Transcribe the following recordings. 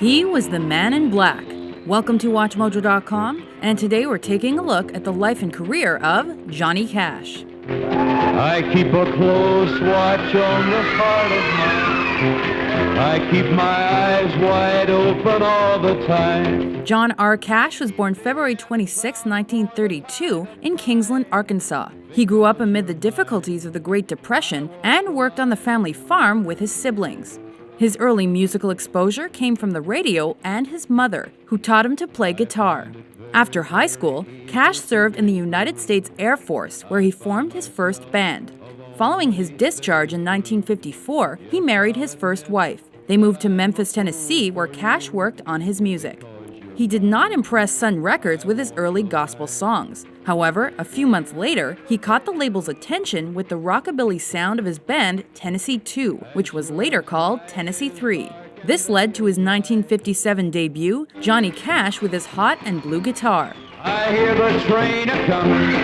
He was the man in black. Welcome to WatchMojo.com, and today we're taking a look at the life and career of Johnny Cash. I keep a close watch on the heart of mine. I keep my eyes wide open all the time. John R. Cash was born February 26, 1932, in Kingsland, Arkansas. He grew up amid the difficulties of the Great Depression and worked on the family farm with his siblings. His early musical exposure came from the radio and his mother, who taught him to play guitar. After high school, Cash served in the United States Air Force, where he formed his first band. Following his discharge in 1954, he married his first wife. They moved to Memphis, Tennessee, where Cash worked on his music. He did not impress Sun Records with his early gospel songs. However, a few months later, he caught the label's attention with the rockabilly sound of his band Tennessee 2, which was later called Tennessee 3. This led to his 1957 debut, Johnny Cash with his hot and blue guitar. I hear the train a-comin',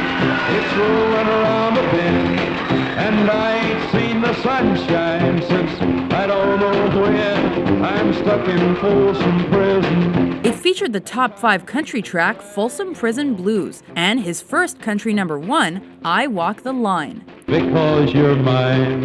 it's rolling around the bend, and I ain't seen the sunshine since I don't know when. I'm stuck in Folsom prison. It featured the top 5 country track Folsom Prison Blues and his first country number 1, I Walk the Line. Because you're mine,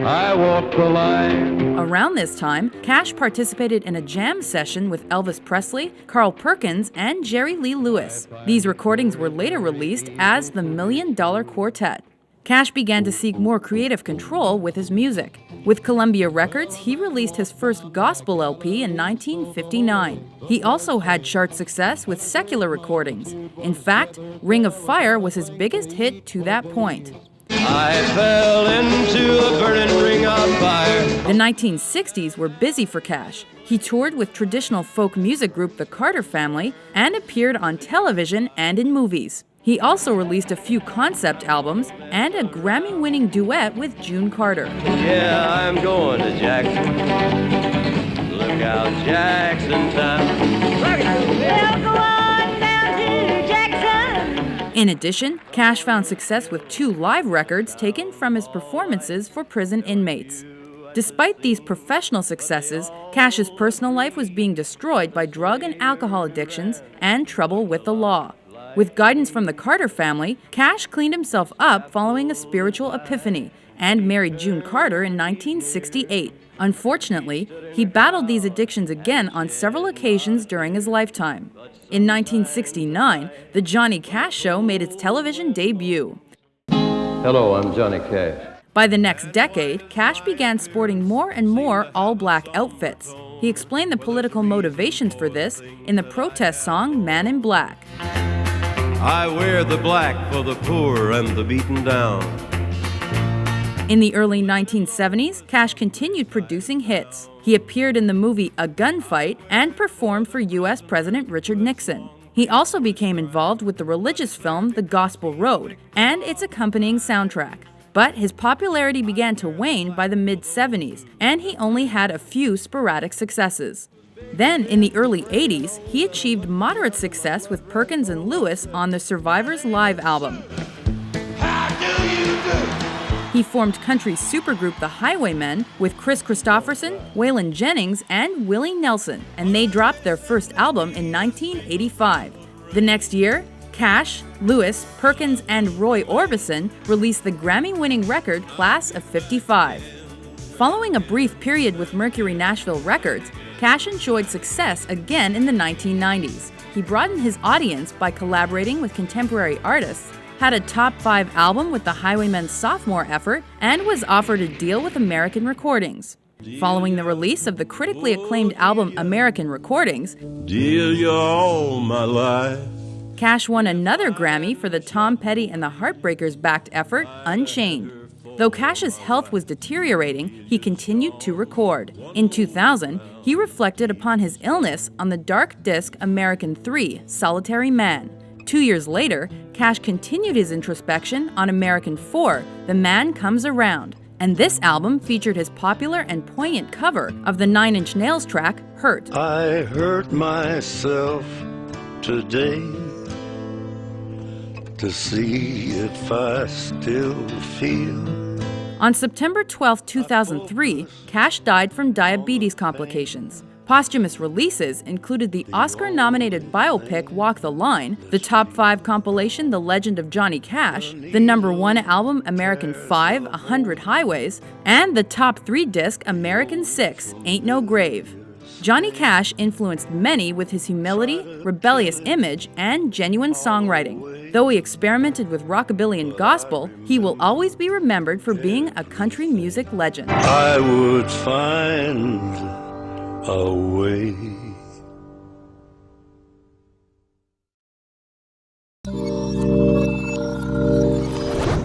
I walk the line. Around this time, Cash participated in a jam session with Elvis Presley, Carl Perkins, and Jerry Lee Lewis. These recordings were later released as the $1 Million Quartet. Cash began to seek more creative control with his music. With Columbia Records, he released his first gospel LP in 1959. He also had chart success with secular recordings. In fact, Ring of Fire was his biggest hit to that point. I fell into a burning ring of fire. The 1960s were busy for Cash. He toured with traditional folk music group The Carter Family and appeared on television and in movies. He also released a few concept albums and a Grammy-winning duet with June Carter. Yeah, I'm going to Jackson. Look out, Jackson town. We'll go on down to Jackson. In addition, Cash found success with 2 live records taken from his performances for prison inmates. Despite these professional successes, Cash's personal life was being destroyed by drug and alcohol addictions and trouble with the law. With guidance from the Carter family, Cash cleaned himself up following a spiritual epiphany and married June Carter in 1968. Unfortunately, he battled these addictions again on several occasions during his lifetime. In 1969, The Johnny Cash Show made its television debut. Hello, I'm Johnny Cash. By the next decade, Cash began sporting more and more all-black outfits. He explained the political motivations for this in the protest song Man in Black. I wear the black for the poor and the beaten down. In the early 1970s, Cash continued producing hits. He appeared in the movie A Gunfight and performed for U.S. President Richard Nixon. He also became involved with the religious film The Gospel Road and its accompanying soundtrack. But his popularity began to wane by the mid-70s, and he only had a few sporadic successes. Then, in the early 80s, he achieved moderate success with Perkins and Lewis on the Survivors Live album. How do you do? He formed country supergroup The Highwaymen with Chris Christopherson, Waylon Jennings, and Willie Nelson, and they dropped their first album in 1985. The next year, Cash, Lewis, Perkins, and Roy Orbison released the Grammy-winning record Class of '55. Following a brief period with Mercury Nashville Records, Cash enjoyed success again in the 1990s. He broadened his audience by collaborating with contemporary artists, had a top 5 album with the Highwaymen's sophomore effort, and was offered a deal with American Recordings. Following the release of the critically acclaimed album American Recordings, Dear, you're all my life. Cash won another Grammy for the Tom Petty and the Heartbreakers-backed effort Unchained. Though Cash's health was deteriorating, he continued to record. In 2000, he reflected upon his illness on the dark disc American 3, Solitary Man. 2 years later, Cash continued his introspection on American 4, The Man Comes Around, and this album featured his popular and poignant cover of the 9 Inch Nails track, Hurt. I hurt myself today to see if I still feel. On September 12, 2003, Cash died from diabetes complications. Posthumous releases included the Oscar-nominated biopic Walk the Line, the top 5 compilation The Legend of Johnny Cash, the #1 album American 5, 100 Highways, and the top 3 disc American 6, Ain't No Grave. Johnny Cash influenced many with his humility, rebellious image, and genuine songwriting. Though he experimented with rockabilly and gospel, he will always be remembered for being a country music legend. I would find a way.